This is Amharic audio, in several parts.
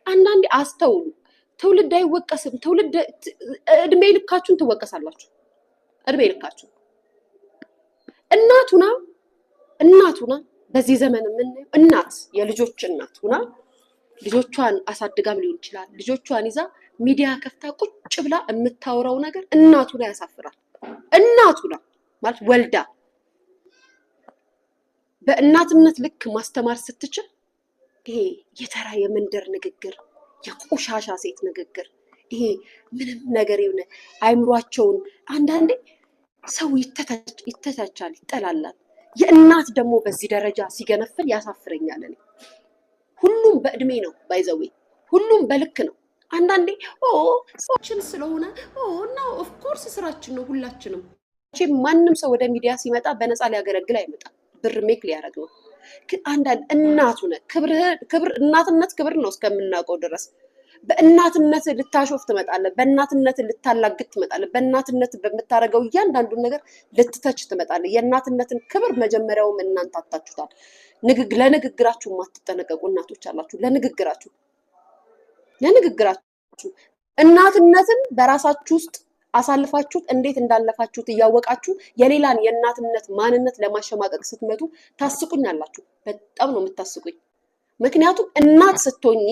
አንዳንዴ አስተውሉ። ትውልድ አይወቀስም። ትውልድ እድሜ ልካችሁን ትወቀሳላችሁ። እድሜ ልካችሁ እናቱና በዚህ ዘመን የምናየው እናት የልጆች እናት ሁና ልጆቿን አሳድጋም ሊሆን ይችላል። ልጆቿን ይዛ ሚዲያ ከፍታ ቁጭ ብላ የምታወራው ነገር እናቱና ያሳፍራል። እናቱና ማለት ወልዳ በእናትነት ልክ ማስተማር ስትችል ይሄ የተራ የመንደር ንግግር፣ የቆሻሻ ሴት ንግግር፣ ይሄ ምንም ነገር የሆነ አይምሯቸውን አንዳንዴ ሰው ይተቻቻል፣ ይጠላላል። የእናት ደግሞ በዚህ ደረጃ ሲገነፍል ያሳፍረኛል። እኔ ሁሉም በእድሜ ነው ባይዘዌ ሁሉም በልክ ነው። አንዳንዴ ሰዎችን ስለሆነ ነው ኦፍ ኮርስ ስራችን ነው ሁላችንም። ማንም ሰው ወደ ሚዲያ ሲመጣ በነፃ ሊያገለግል አይመጣም፣ ብር ሜክ ሊያደርግ ነው። ግን አንዳንድ እናቱ ነህ ክብር እናትነት ክብር ነው እስከምናውቀው ድረስ በእናትነት ልታሾፍ ትመጣለህ፣ በእናትነት ልታላግጥ ትመጣለህ፣ በእናትነት በምታደርገው እያንዳንዱን ነገር ልትተች ትመጣለህ። የእናትነትን ክብር መጀመሪያውም እናንተ አታችሁታል። ለንግግራችሁ የማትጠነቀቁ እናቶች አላችሁ። ለንግግራችሁ እናትነትን በራሳችሁ ውስጥ አሳልፋችሁት እንዴት እንዳለፋችሁት እያወቃችሁ የሌላን የእናትነት ማንነት ለማሸማቀቅ ስትመጡ ታስቁኛላችሁ። በጣም ነው የምታስቁኝ። ምክንያቱም እናት ስትሆኚ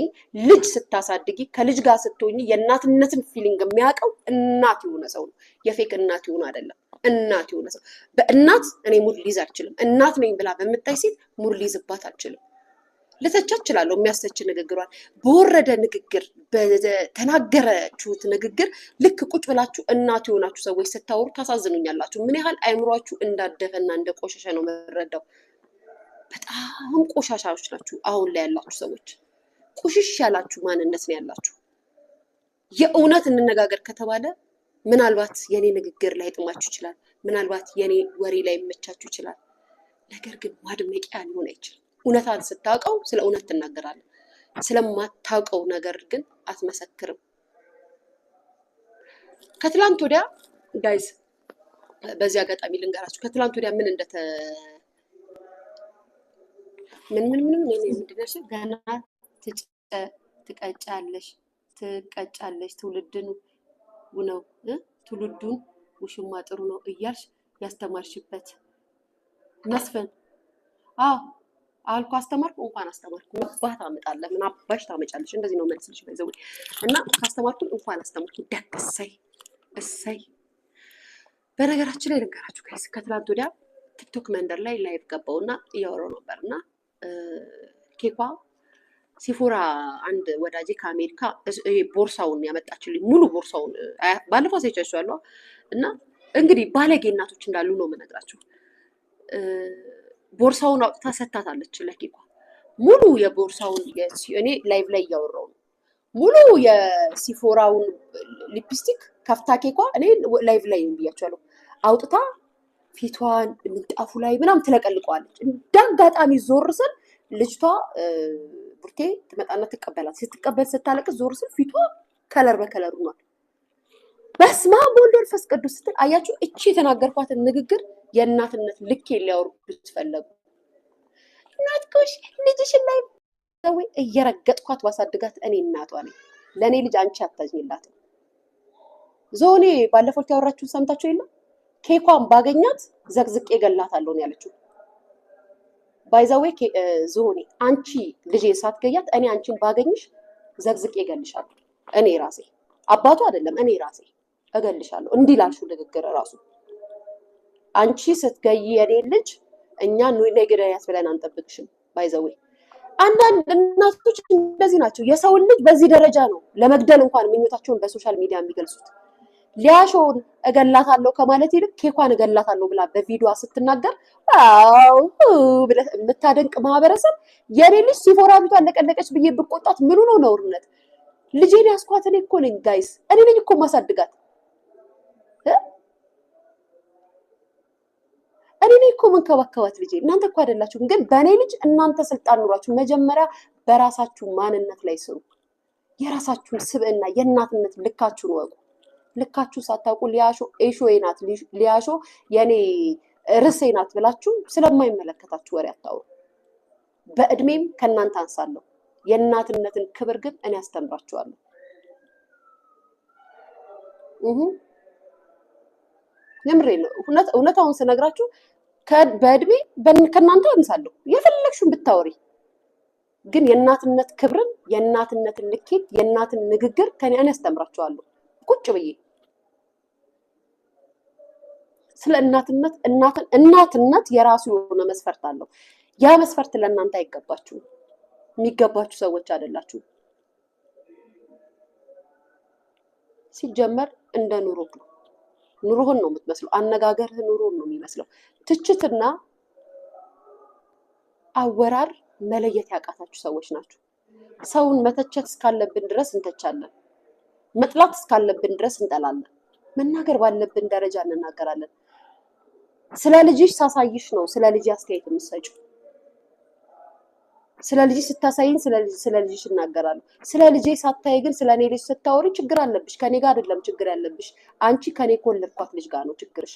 ልጅ ስታሳድጊ ከልጅ ጋር ስትሆኚ የእናትነትን ፊሊንግ የሚያውቀው እናት የሆነ ሰው ነው። የፌክ እናት ይሁን አይደለም፣ እናት የሆነ ሰው። በእናት እኔ ሙድ ሊይዝ አልችልም። እናት ነኝ ብላ በምታይ ሴት ሙድ ሊይዝባት አልችልም። ልተቻ እችላለሁ የሚያስተች ንግግሯን። በወረደ ንግግር በተናገረችሁት ንግግር ልክ ቁጭ ብላችሁ እናት የሆናችሁ ሰዎች ስታወሩ ታሳዝኑኛላችሁ። ምን ያህል አይምሯችሁ እንዳደፈና እንደቆሸሸ ነው የምረዳው። በጣም ቆሻሻዎች ናችሁ አሁን ላይ ያላችሁ ሰዎች። ቁሽሽ ያላችሁ ማንነት ነው ያላችሁ። የእውነት እንነጋገር ከተባለ ምናልባት የኔ ንግግር ላይ ጥማችሁ ይችላል። ምናልባት የኔ ወሬ ላይ ይመቻችሁ ይችላል። ነገር ግን ማድመቂያ ሊሆን አይችልም። እውነታን ስታውቀው ስለ እውነት ትናገራለህ። ስለማታውቀው ነገር ግን አትመሰክርም። ከትላንት ወዲያ ጋይዝ በዚህ አጋጣሚ ልንገራችሁ። ከትላንት ወዲያ ምን ምንድነሽ ገና ትቀጫለሽ ትውልዱን ውሽማ ጥሩ ነው እያልሽ ያስተማርሽበት መስፈን አልኩ። አስተማርኩ እንኳን አስተማርኩ መባት አመጣለህ ምን አባሽ ታመጫለሽ? እንደዚህ ነው መልስልሽ ባይዘው እና ካስተማርኩ እንኳን አስተማርኩ እሰይ። በነገራችን ላይ ልንገራችሁ ጋይስ ከትላንት ወዲያ ቲክቶክ መንደር ላይ ላይቭ ገባውና እያወራሁ ነበርና ኬኳ ሲፎራ አንድ ወዳጄ ከአሜሪካ ቦርሳውን ያመጣችልኝ ሙሉ ቦርሳውን ባለፈው አሳይቻችኋለሁ። እና እንግዲህ ባለጌ እናቶች እንዳሉ ነው የምነግራችሁ። ቦርሳውን አውጥታ ሰታታለች ለኬኳ ሙሉ የቦርሳውን እኔ ላይቭ ላይ እያወራሁ ነው። ሙሉ የሲፎራውን ሊፕስቲክ ከፍታ ኬኳ እኔ ላይቭ ላይ ብያችኋለሁ አውጥታ ፊቷን ምንጣፉ ላይ ምናምን ትለቀልቀዋለች። እንዳጋጣሚ ዞር ስል ልጅቷ ቡርቴ ትመጣና ትቀበላት። ስትቀበል ስታለቅስ ዞር ስል ፊቷ ከለር በከለር ሆኗል። በስመ አብ ወወልድ ወመንፈስ ቅዱስ ስትል አያችሁ። እቺ የተናገርኳትን ንግግር የእናትነት ልክ ሊያወርዱት ፈለጉ። እናትኮሽ ልጅሽን ላይ ወይ እየረገጥኳት ባሳድጋት እኔ እናቷ ነኝ። ለእኔ ልጅ አንቺ አታዝኝላትም። ዞኔ ባለፈው ያወራችሁን ሰምታችሁ የለም? ኬኳን ባገኛት ዘቅዝቄ ገላታለሁ ነው ያለችው። ባይዛዌ ዞኔ አንቺ ልጄ ሳትገያት እኔ አንቺን ባገኝሽ ዘቅዝቄ እገልሻለሁ። እኔ ራሴ አባቱ አይደለም እኔ ራሴ እገልሻለሁ። እንዲህ ላልሽው ንግግር ራሱ አንቺ ስትገይ የኔ ልጅ እኛ ነገርያስ ብለን አንጠብቅሽም። ባይዛዌ አንዳንድ እናቶች እንደዚህ ናቸው። የሰውን ልጅ በዚህ ደረጃ ነው ለመግደል እንኳን ምኞታቸውን በሶሻል ሚዲያ የሚገልጹት። ሊያሾን እገላታለሁ ከማለት ይልቅ ኬኳን እገላታለሁ ብላ በቪዲዮ ስትናገር ብለህ የምታደንቅ ማህበረሰብ የኔ ልጅ ሲፎራ ፊቷን ለቀለቀች ብዬ ብቆጣት ምኑ ነው ነውርነት? ልጄን ያስኳት እኔ እኮ ነኝ ጋይስ። እኔ ነኝ እኮ ማሳድጋት። እኔ ነኝ እኮ መንከባከባት ልጄ። እናንተ እኮ አይደላችሁም። ግን በእኔ ልጅ እናንተ ስልጣን ኑሯችሁ መጀመሪያ በራሳችሁ ማንነት ላይ ስሩ። የራሳችሁን ስብዕና የእናትነት ልካችሁን ወቁ። ልካችሁ ሳታውቁ ሊያሾ ኤሾዬ ናት ሊያሾ የኔ ርዕሴ ናት ብላችሁ ስለማይመለከታችሁ ወሬ አታውሩ። በእድሜም ከእናንተ አንሳለሁ። የእናትነትን ክብር ግን እኔ አስተምራችኋለሁ። የምሬ ነው። እውነታውን ስነግራችሁ በእድሜ ከእናንተ አንሳለሁ። የፈለግሽውን ብታወሪ ግን የእናትነት ክብርን፣ የእናትነትን ልኬት፣ የእናትን ንግግር ከኔ እኔ አስተምራችኋለሁ ቁጭ ብዬ ስለ እናትነት። እናትነት የራሱ የሆነ መስፈርት አለው። ያ መስፈርት ለእናንተ አይገባችሁም። የሚገባችሁ ሰዎች አይደላችሁም። ሲጀመር እንደ ኑሮ ነው። ኑሮህን ነው የምትመስለው። አነጋገርህ ኑሮን ነው የሚመስለው። ትችትና አወራር መለየት ያቃታችሁ ሰዎች ናችሁ። ሰውን መተቸት እስካለብን ድረስ እንተቻለን። መጥላት እስካለብን ድረስ እንጠላለን። መናገር ባለብን ደረጃ እንናገራለን። ስለ ልጅሽ ሳሳይሽ ነው ስለ ልጅ አስተያየት የምትሰጪው። ስለ ልጅሽ ስታሳይኝ ስለ ልጅሽ እናገራለሁ። ስለ ልጄ ሳታይ ግን ስለ እኔ ልጅ ስታወሪ ችግር አለብሽ። ከኔ ጋር አይደለም ችግር ያለብሽ፣ አንቺ ከኔ ከወለድኳት ልጅ ጋር ነው ችግርሽ።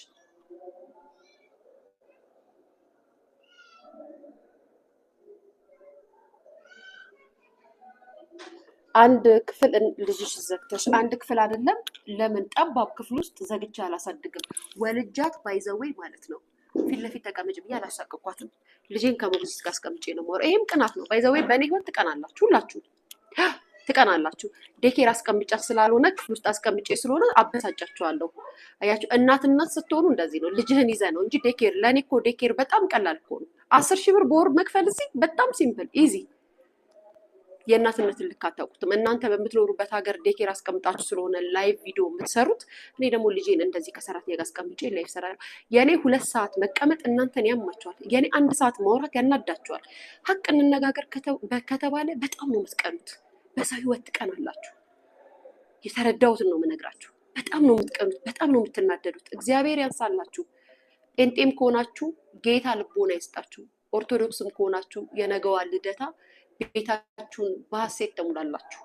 አንድ ክፍል ልጅሽ ዘግተሽ አንድ ክፍል አይደለም ለምን ጠባብ ክፍል ውስጥ ዘግቼ አላሳድግም? ወልጃት ባይዘወይ ማለት ነው። ፊት ለፊት ተቀመጭ ብዬ አላሳቀኳትም። ልጄን ከሞግዚት ጋር አስቀምጬ ነው የማወራው። ይሄም ቅናት ነው። ባይዘወይ በእኔ ህይወት ትቀናላችሁ፣ ሁላችሁ ትቀናላችሁ። ዴኬር አስቀምጫት ስላልሆነ ክፍል ውስጥ አስቀምጬ ስለሆነ አበሳጫችኋለሁ። አያችሁ፣ እናትነት ስትሆኑ እንደዚህ ነው። ልጅህን ይዘህ ነው እንጂ ዴኬር። ለእኔ እኮ ዴኬር በጣም ቀላል እኮ ነው። 10,000 ብር በወር መክፈል እዚህ በጣም ሲምፕል ኢዚ። የእናትነትን ልክ አታውቁትም። እናንተ በምትኖሩበት ሀገር ዴኬር አስቀምጣችሁ ስለሆነ ላይቭ ቪዲዮ የምትሰሩት። እኔ ደግሞ ልጄን እንደዚህ ከሰራተኛ ጋር አስቀምጬ ላይቭ እሰራለሁ። የእኔ 2 ሰዓት መቀመጥ እናንተን ያማችኋል። የእኔ 1 ሰዓት ማውራት ያናዳችኋል። ሀቅ እንነጋገር ከተባለ በጣም ነው የምትቀኑት። በሰው ህይወት ትቀናላችሁ። የተረዳሁትን ነው የምነግራችሁ። በጣም ነው የምትቀኑት። በጣም ነው የምትናደዱት። እግዚአብሔር ያንሳላችሁ። ጴንጤም ከሆናችሁ ጌታ ልቦና ይስጣችሁ። ኦርቶዶክስም ከሆናችሁ የነገዋ ልደታ ቤታችሁን በሐሴት ተሙላላችሁ።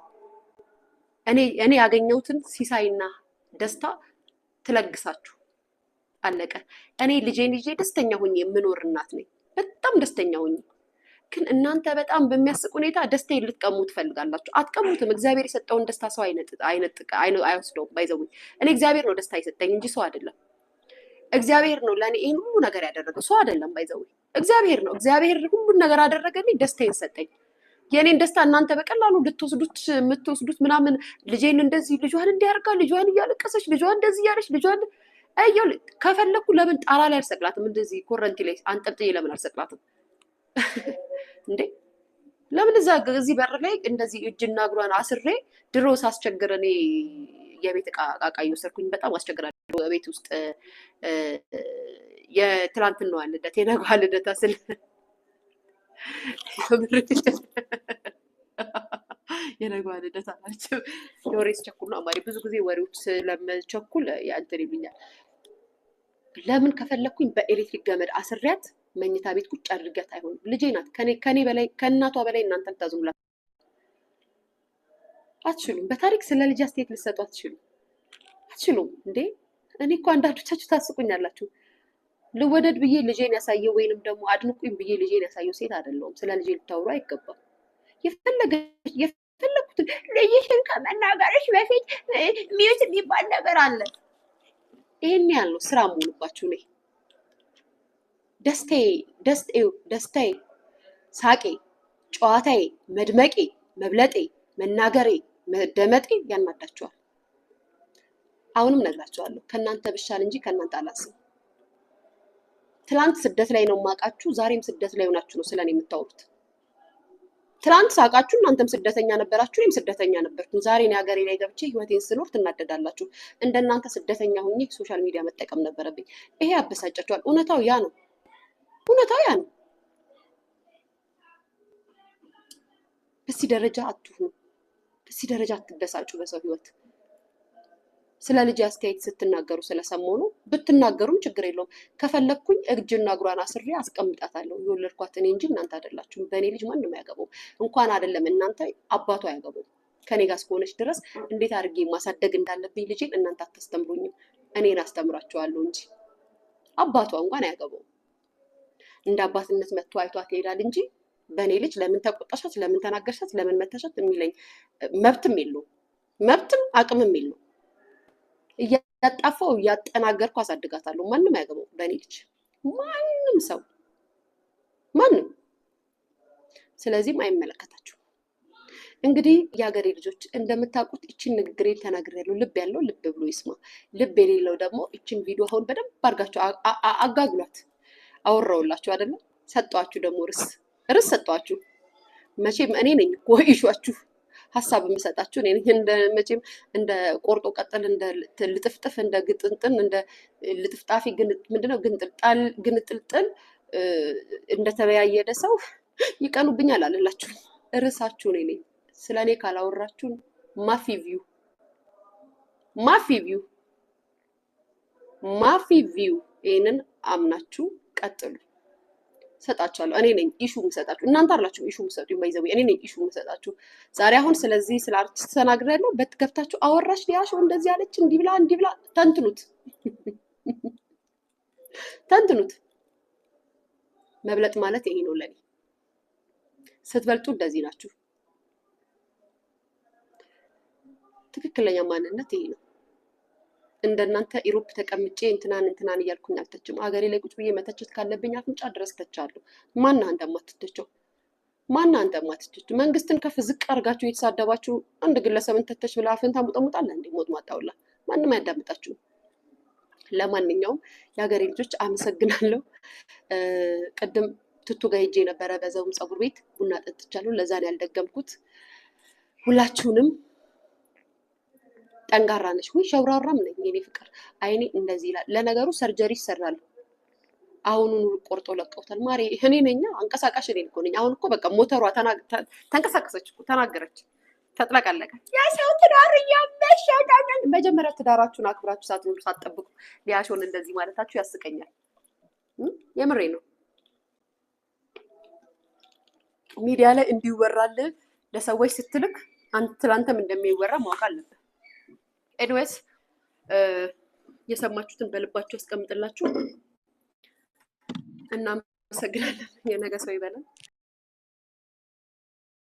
እኔ ያገኘሁትን ሲሳይና ደስታ ትለግሳችሁ። አለቀ። እኔ ልጄን ይዤ ደስተኛ ሆኜ የምኖር እናት ነኝ። በጣም ደስተኛ ሆኜ። ግን እናንተ በጣም በሚያስቅ ሁኔታ ደስታዬን ልትቀሙ ትፈልጋላችሁ። አትቀሙትም። እግዚአብሔር የሰጠውን ደስታ ሰው አይወስደውም። ባይዘው እኔ እግዚአብሔር ነው ደስታ የሰጠኝ እንጂ ሰው አይደለም። እግዚአብሔር ነው ለእኔ ይህን ሁሉ ነገር ያደረገው፣ ሰው አይደለም። ባይዘው እግዚአብሔር ነው። እግዚአብሔር ሁሉን ነገር አደረገልኝ፣ ደስታዬን ሰጠኝ። የኔን ደስታ እናንተ በቀላሉ የምትወስዱት ምናምን። ልጄን እንደዚህ ልጇን እንዲያርጋ ልጇን እያለቀሰች ልጇን እንደዚህ እያለች ልጇን ከፈለኩ ለምን ጣራ ላይ አልሰቅላትም? እንደዚህ ኮረንቲ ላይ አንጠልጥዬ ለምን አልሰቅላትም እንዴ? ለምን እዚህ በር ላይ እንደዚህ እጅና እግሯን አስሬ ድሮ ሳስቸግር እኔ የቤት ዕቃ እየወሰድኩኝ በጣም አስቸግራለሁ። ቤት ውስጥ የትላንትናዋ ልደት የነገዋ ልደታ ስል የነገዋ ልደታ ናቸው። ወሬ ስቸኩል ነው አማሪ። ብዙ ጊዜ ወሬዎች ስለምቸኩል ያንተን ይሉኛል። ለምን ከፈለኩኝ በኤሌክትሪክ ገመድ አስሪያት መኝታ ቤት ቁጭ አድርጋት አይሆንም? ልጄ ናት። ከኔ በላይ ከእናቷ በላይ እናንተን ታዝኑላት አትችሉም። በታሪክ ስለ ልጅ አስተያየት ልትሰጡ አትችሉም እንዴ? እኔ እኮ አንዳንዶቻችሁ ታስቁኛላችሁ። ልወደድ ብዬ ልጄን ያሳየው ወይንም ደግሞ አድንቁኝ ብዬ ልጄን ያሳየው ሴት አይደለሁም። ስለ ልጄ ልታወሩ አይገባም። የፈለኩትን ልጅሽን ከመናገርሽ በፊት ሚዩት የሚባል ነገር አለ። ይሄን ያለው ስራ መሆኑባችሁ ነኝ። ደስታዬ፣ ሳቄ፣ ጨዋታዬ፣ መድመቄ፣ መብለጤ፣ መናገሬ፣ መደመጤ ያናዳችኋል። አሁንም ነግራችኋለሁ፣ ከእናንተ ብሻል እንጂ ከእናንተ አላስብም። ትላንት ስደት ላይ ነው የማውቃችሁ፣ ዛሬም ስደት ላይ ሆናችሁ ነው ስለኔ የምታወሩት። ትላንት ሳቃችሁ እናንተም ስደተኛ ነበራችሁ፣ እኔም ስደተኛ ነበርኩ። ዛሬ እኔ ሀገሬ ላይ ገብቼ ህይወቴን ስኖር ትናደዳላችሁ። እንደናንተ ስደተኛ ሆኜ ሶሻል ሚዲያ መጠቀም ነበረብኝ። ይሄ ያበሳጫችኋል። እውነታው ያ ነው። በዚህ ደረጃ አትሁኑ። በዚህ ደረጃ አትበሳጩ በሰው ህይወት። ስለ ልጅ አስተያየት ስትናገሩ ስለሰሞኑ ብትናገሩም ችግር የለውም። ከፈለግኩኝ እጅና እግሯን አስሬ አስቀምጣታለሁ። የወለድኳት እኔ እንጂ እናንተ አይደላችሁም። በእኔ ልጅ ማንም አያገባውም። እንኳን አይደለም እናንተ አባቷ አያገባውም። ከኔ ጋር እስከሆነች ድረስ እንዴት አድርጌ ማሳደግ እንዳለብኝ ልጄን እናንተ አታስተምሩኝም። እኔን አስተምራችኋለሁ እንጂ አባቷ እንኳን አያገባውም። እንደ አባትነት መጥቶ አይቷት ይሄዳል እንጂ በእኔ ልጅ ለምን ተቆጣሻት፣ ለምን ተናገርሻት፣ ለምን መታሻት የሚለኝ መብትም የለውም። መብትም አቅምም የለውም። እያጣፋው እያጠናገርኩ አሳድጋታለሁ። ማንም አያገባው በእኔ ልጅ ማንም ሰው ማንም። ስለዚህም አይመለከታችሁም። እንግዲህ የሀገሬ ልጆች እንደምታውቁት እችን ንግግሬን ተናግሬያለሁ። ልብ ያለው ልብ ብሎ ይስማ፣ ልብ የሌለው ደግሞ እችን ቪዲዮ አሁን በደንብ አድርጋችሁ አጋግሏት። አወራውላችሁ አይደለም? ሰጧችሁ ደግሞ ርዕስ ሰጧችሁ። መቼም እኔ ነኝ እኮ ኢሹአችሁ ሀሳብ የምሰጣችሁ እኔ ነኝ። መቼም እንደ ቆርጦ ቀጥል፣ እንደ ልጥፍጥፍ፣ እንደ ግጥንጥን፣ እንደ ልጥፍጣፊ ምንድነው ግንጥልጥል እንደተበያየደ ሰው ይቀኑብኛል አልላችሁም። ርዕሳችሁ እኔ ነኝ። ስለ እኔ ካላወራችሁን ማፊ ቪው ይህንን አምናችሁ ቀጥሉ። ሰጣችኋለሁ። እኔ ነኝ ኢሹ የምሰጣችሁ፣ እናንተ አላችሁ ኢሹ የምሰጡኝ። ባይዘው እኔ ነኝ ኢሹ የምሰጣችሁ። ዛሬ አሁን ስለዚህ ስለ አርቲስት ተናግሬያለሁ። በትከፍታችሁ አወራሽ ሊያሾ እንደዚህ አለች እንዲህ ብላ ተንትኑት። መብለጥ ማለት ይሄ ነው ለኔ። ስትበልጡ እንደዚህ ናችሁ። ትክክለኛ ማንነት ይሄ ነው። እንደናንተ ኢሮፕ ተቀምጬ እንትናን እያልኩኝ አልተችም። ሀገሬ ላይ ቁጭ ብዬ መተቸት ካለብኝ አፍንጫ ድረስ ተቻለሁ። ማን አንተ ማትተቸው? መንግስትን ከፍ ዝቅ አድርጋችሁ እየተሳደባችሁ አንድ ግለሰብን ተተች ብለህ አፍን ታሙጠሙጣለህ እንዴ? ሞት ማጣውላ ማንም አያዳምጣችሁ። ለማንኛውም የሀገሬ ልጆች አመሰግናለሁ። ቅድም ትቱ ጋር ሄጄ ነበረ። በዛውም ፀጉር ቤት ቡና ጠጥቻለሁ። ለዛ ነው ያልደገምኩት። ሁላችሁንም ጠንጋራ ነሽ ወይ ሸውራራም ነኝ የኔ ፍቅር። አይኔ እንደዚህ ይላል። ለነገሩ ሰርጀሪ ይሰራል። አሁኑን ቆርጦ ለቀውታል። ማሬ እኔ ነኝ አንቀሳቃሽ እኔ እኮ ነኝ። አሁን እኮ በቃ ሞተሯ ተንቀሳቀሰች እኮ ተናገረች፣ ተጥለቀለቀ። የሰው ትዳር እያመሸዳለን። መጀመሪያ ትዳራችሁን አክብራችሁ ሳትኖሩ ሳትጠብቁ ሊያሾን እንደዚህ ማለታችሁ ያስቀኛል። የምሬ ነው። ሚዲያ ላይ እንዲወራል ለሰዎች ስትልክ ትላንተም እንደሚወራ ማወቅ አለብህ። ኤድዌስ የሰማችሁትን በልባችሁ አስቀምጥላችሁ። እናመሰግናለን። የነገ ሰው ይበላል።